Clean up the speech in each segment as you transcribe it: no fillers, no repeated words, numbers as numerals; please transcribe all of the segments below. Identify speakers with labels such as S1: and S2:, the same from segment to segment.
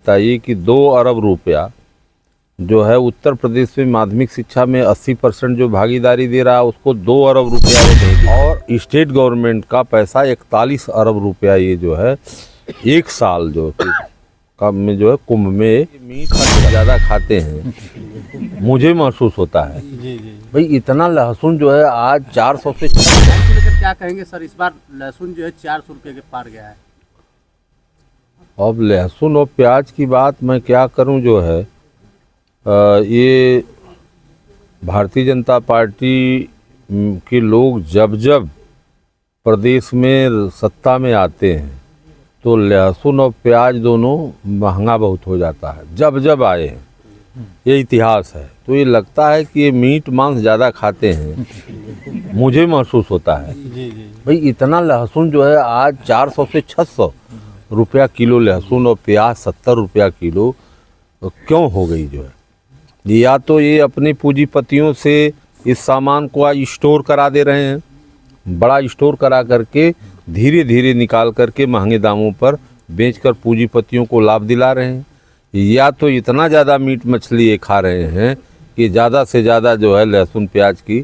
S1: बताइए कि 2 अरब रुपया जो है उत्तर प्रदेश में माध्यमिक शिक्षा में 80% जो भागीदारी दे रहा है उसको 2 अरब रुपया ये नहीं, और स्टेट गवर्नमेंट का पैसा 41 अरब रुपया ये जो है एक साल जो में जो है कुंभ में मीट ज़्यादा खाते हैं। मुझे महसूस होता है भाई इतना लहसुन जो है आज 400 से
S2: क्या कहेंगे सर, इस बार लहसुन जो है 400 रुपये के पार गया है।
S1: अब लहसुन और प्याज की बात मैं क्या करूं, जो है ये भारतीय जनता पार्टी के लोग जब जब प्रदेश में सत्ता में आते हैं तो लहसुन और प्याज दोनों महंगा बहुत हो जाता है, जब जब आए हैं, ये इतिहास है। तो ये लगता है कि ये मीट मांस ज़्यादा खाते हैं, मुझे महसूस होता है भाई इतना लहसुन जो है आज 400 से 600 रुपया किलो लहसुन और प्याज 70 रुपया किलो क्यों हो गई जो है। या तो ये अपने पूंजीपतियों से इस सामान को आज स्टोर करा दे रहे हैं, बड़ा स्टोर करा करके धीरे धीरे निकाल करके महंगे दामों पर बेचकर पूंजीपतियों को लाभ दिला रहे हैं, या तो इतना ज़्यादा मीट मछली ये खा रहे हैं कि ज़्यादा से ज़्यादा जो है लहसुन प्याज की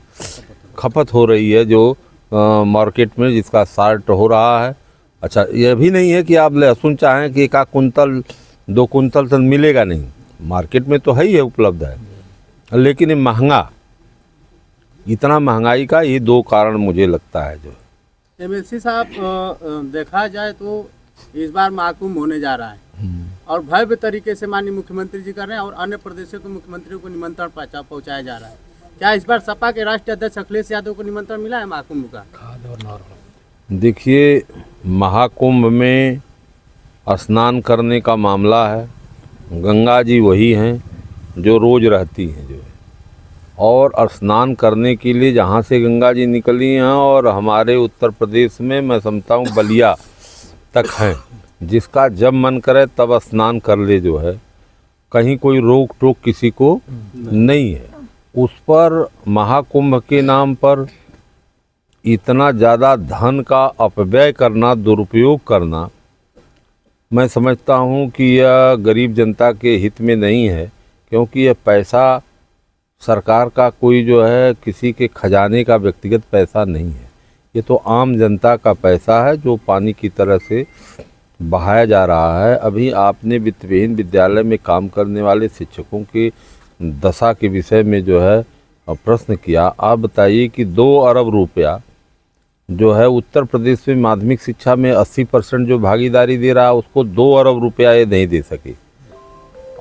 S1: खपत हो रही है जो मार्केट में, जिसका साल्ट हो रहा है। अच्छा, यह भी नहीं है कि आप लहसुन चाहें कि 1 कुंतल 2 कुंतल तो मिलेगा नहीं, मार्केट में तो है ही है, उपलब्ध है, लेकिन ये महंगा, इतना महंगाई का ये 2 कारण मुझे लगता है। जो
S2: एमएलसी साहब, देखा जाए तो इस बार महाकुंभ होने जा रहा है और भव्य तरीके से माननीय मुख्यमंत्री जी कर रहे हैं और अन्य प्रदेशों के मुख्यमंत्रियों को निमंत्रण पहुंचाया जा रहा है। क्या इस बार सपा के राष्ट्रीय अध्यक्ष अखिलेश यादव को निमंत्रण मिला है महाकुंभ का?
S1: देखिए, महाकुंभ में स्नान करने का मामला है, गंगा जी वही हैं जो रोज़ रहती हैं जो है, और स्नान करने के लिए जहाँ से गंगा जी निकली हैं और हमारे उत्तर प्रदेश में मैं समझता हूँ बलिया तक हैं, जिसका जब मन करे तब स्नान कर ले जो है, कहीं कोई रोक टोक किसी को नहीं है। उस पर महाकुंभ के नाम पर इतना ज़्यादा धन का अपव्यय करना, दुरुपयोग करना, मैं समझता हूँ कि यह गरीब जनता के हित में नहीं है, क्योंकि यह पैसा सरकार का कोई जो है किसी के खजाने का व्यक्तिगत पैसा नहीं है, ये तो आम जनता का पैसा है जो पानी की तरह से बहाया जा रहा है। अभी आपने वित्तविहीन विद्यालय में काम करने वाले शिक्षकों की दशा के विषय में जो है प्रश्न किया। आप बताइए कि 2 अरब रुपया जो है उत्तर प्रदेश में माध्यमिक शिक्षा में 80% जो भागीदारी दे रहा है उसको 2 अरब रुपया ये नहीं दे सके,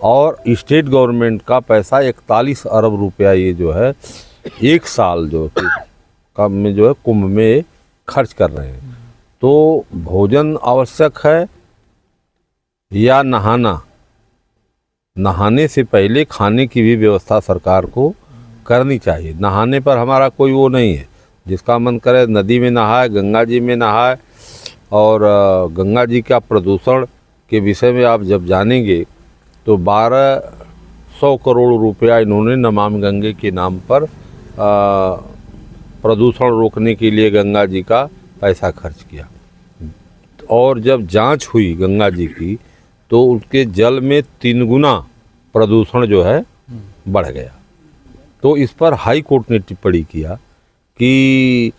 S1: और स्टेट गवर्नमेंट का पैसा 41 अरब रुपया ये जो है एक साल जो में जो है कुंभ में खर्च कर रहे हैं। तो भोजन आवश्यक है या नहाने से पहले खाने की भी व्यवस्था सरकार को करनी चाहिए। नहाने पर हमारा कोई वो नहीं है, जिसका मन करे नदी में नहाए, गंगा जी में नहाए। और गंगा जी का प्रदूषण के विषय में आप जब जानेंगे तो 1200 करोड़ रुपया इन्होंने नमामि गंगे के नाम पर प्रदूषण रोकने के लिए गंगा जी का पैसा खर्च किया, और जब जांच हुई गंगा जी की तो उसके जल में 3 गुना प्रदूषण जो है बढ़ गया। तो इस पर हाई कोर्ट ने टिप्पणी किया कि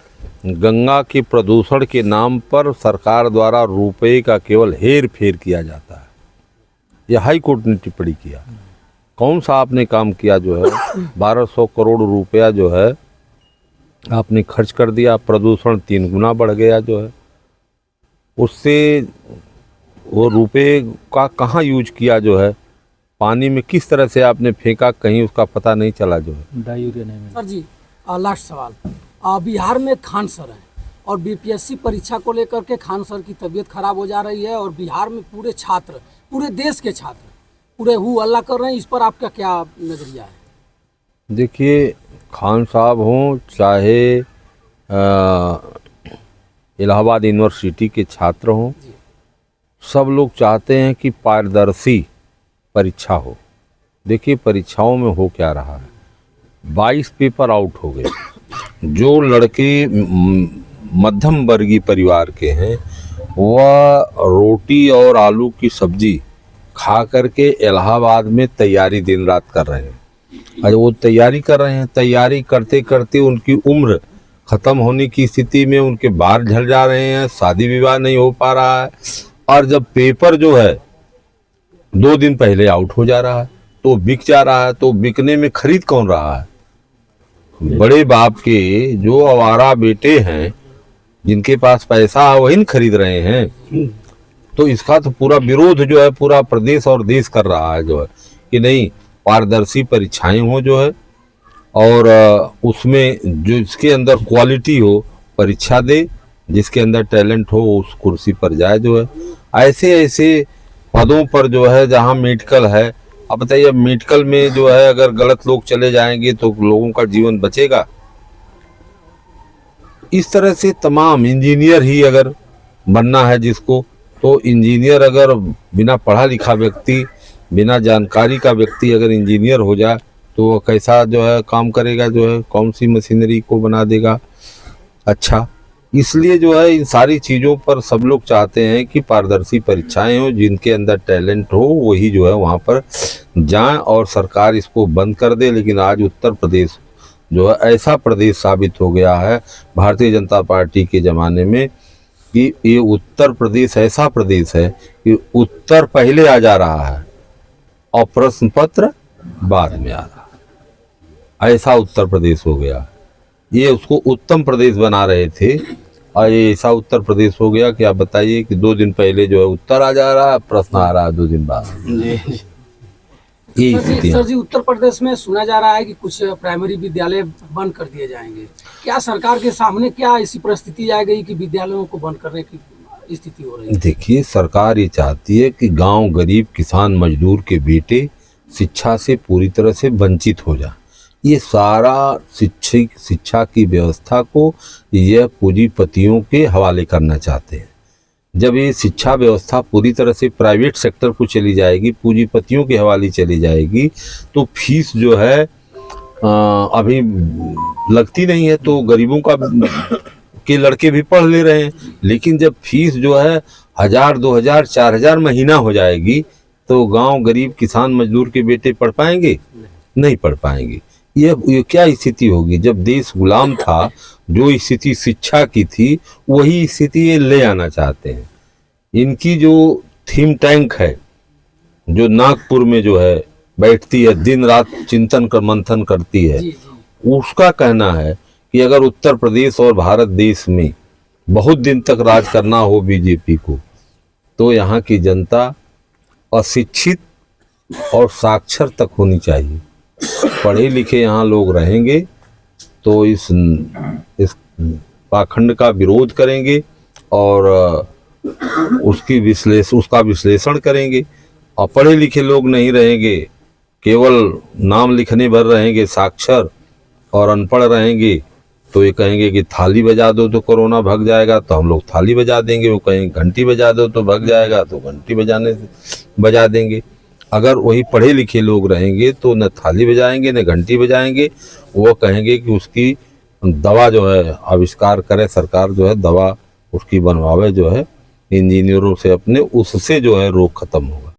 S1: गंगा के प्रदूषण के नाम पर सरकार द्वारा रुपये का केवल हेर फेर किया जाता है, यह हाई कोर्ट ने टिप्पणी किया। कौन सा आपने काम किया जो है 1200 करोड़ रुपया जो है आपने खर्च कर दिया, प्रदूषण 3 गुना बढ़ गया जो है। उससे वो रुपये का कहाँ यूज किया जो है, पानी में किस तरह से आपने फेंका, कहीं उसका पता नहीं चला जो है।
S3: सर जी, लास्ट सवाल, बिहार में खान सर हैं और बीपीएससी परीक्षा को लेकर के खान सर की तबीयत खराब हो जा रही है और बिहार में पूरे छात्र, पूरे देश के छात्र पूरे हु हल्ला कर रहे हैं, इस पर आपका क्या नज़रिया है?
S1: देखिए, खान साहब हों चाहे इलाहाबाद यूनिवर्सिटी के छात्र हों, सब लोग चाहते हैं कि पारदर्शी परीक्षा हो। देखिए, परीक्षाओं में हो क्या रहा है, 22 पेपर आउट हो गए। जो लड़के मध्यम वर्गीय परिवार के हैं वह रोटी और आलू की सब्जी खा करके इलाहाबाद में तैयारी दिन रात कर रहे हैं। अरे वो तैयारी कर रहे हैं, तैयारी करते करते उनकी उम्र ख़त्म होने की स्थिति में उनके बाल झड़ जा रहे हैं, शादी विवाह नहीं हो पा रहा है। और जब पेपर जो है 2 दिन पहले आउट हो जा रहा है तो बिक जा रहा है, तो बिकने में खरीद कौन रहा है? बड़े बाप के जो आवारा बेटे हैं, जिनके पास पैसा है, वही न खरीद रहे हैं। तो इसका तो पूरा विरोध जो है पूरा प्रदेश और देश कर रहा है जो है कि नहीं, पारदर्शी परीक्षाएं हो जो है, और उसमें जो इसके अंदर क्वालिटी हो परीक्षा दे, जिसके अंदर टैलेंट हो उस कुर्सी पर जाए जो है। ऐसे ऐसे पदों पर जो है जहां मेडिकल है, अब बताइए मेडिकल में जो है अगर गलत लोग चले जाएंगे तो लोगों का जीवन बचेगा? इस तरह से तमाम इंजीनियर ही अगर बनना है जिसको, तो इंजीनियर अगर बिना पढ़ा लिखा व्यक्ति, बिना जानकारी का व्यक्ति अगर इंजीनियर हो जाए तो वो कैसा जो है काम करेगा, जो है कौन सी मशीनरी को बना देगा अच्छा। इसलिए जो है इन सारी चीज़ों पर सब लोग चाहते हैं कि पारदर्शी परीक्षाएं हो, जिनके अंदर टैलेंट हो वही जो है वहाँ पर जाएं, और सरकार इसको बंद कर दे। लेकिन आज उत्तर प्रदेश जो है ऐसा प्रदेश साबित हो गया है भारतीय जनता पार्टी के ज़माने में कि ये उत्तर प्रदेश ऐसा प्रदेश है कि उत्तर पहले आ जा रहा है और प्रश्न पत्र बाद में आ रहा है। ऐसा उत्तर प्रदेश हो गया। ये उसको उत्तम प्रदेश बना रहे थे और ये ऐसा उत्तर प्रदेश हो गया कि आप बताइए कि 2 दिन पहले जो है उत्तर आ जा रहा है, प्रश्न आ रहा है 2 दिन बाद।
S3: सर जी, उत्तर प्रदेश में सुना जा रहा है कि कुछ प्राइमरी विद्यालय बंद कर दिए जाएंगे। क्या सरकार के सामने क्या ऐसी परिस्थिति आ गई कि विद्यालयों को बंद करने की स्थिति हो रही है? देखिए, सरकार ये चाहती है कि गांव गरीब किसान मजदूर के बेटे शिक्षा से पूरी तरह से वंचित हो जाए। ये सारा शिक्षा की व्यवस्था को यह पूंजीपतियों के हवाले करना चाहते हैं। जब ये शिक्षा व्यवस्था पूरी तरह से प्राइवेट सेक्टर को चली जाएगी, पूंजीपतियों के हवाले चली जाएगी, तो फीस जो है अभी लगती नहीं है, तो गरीबों का के लड़के भी पढ़ ले रहे हैं। लेकिन जब फीस जो है 1000, 2000, 4000 महीना हो जाएगी तो गांव गरीब किसान मजदूर के बेटे पढ़ पाएंगे? नहीं पढ़ पाएंगे। ये क्या स्थिति होगी? जब देश गुलाम था, जो स्थिति शिक्षा की थी वही स्थिति ये ले आना चाहते हैं। इनकी जो थिंक टैंक है, जो नागपुर में जो है बैठती है, दिन रात चिंतन कर मंथन करती है, उसका कहना है कि अगर उत्तर प्रदेश और भारत देश में बहुत दिन तक राज करना हो बीजेपी को, तो यहाँ की जनता अशिक्षित और साक्षर तक होनी चाहिए। पढ़े लिखे यहाँ लोग रहेंगे तो इस पाखंड का विरोध करेंगे और उसका विश्लेषण करेंगे। और पढ़े लिखे लोग नहीं रहेंगे, केवल नाम लिखने भर रहेंगे, साक्षर और अनपढ़ रहेंगे, तो ये कहेंगे कि थाली बजा दो तो कोरोना भाग जाएगा, तो हम लोग थाली बजा देंगे। वो कहेंगे घंटी बजा दो तो भाग जाएगा, तो घंटी बजा देंगे। अगर वही पढ़े लिखे लोग रहेंगे तो न थाली बजाएंगे न घंटी बजाएंगे। वो कहेंगे कि उसकी दवा जो है आविष्कार करे सरकार, जो है दवा उसकी बनवावे, जो है इंजीनियरों से अपने, उससे जो है रोग खत्म होगा।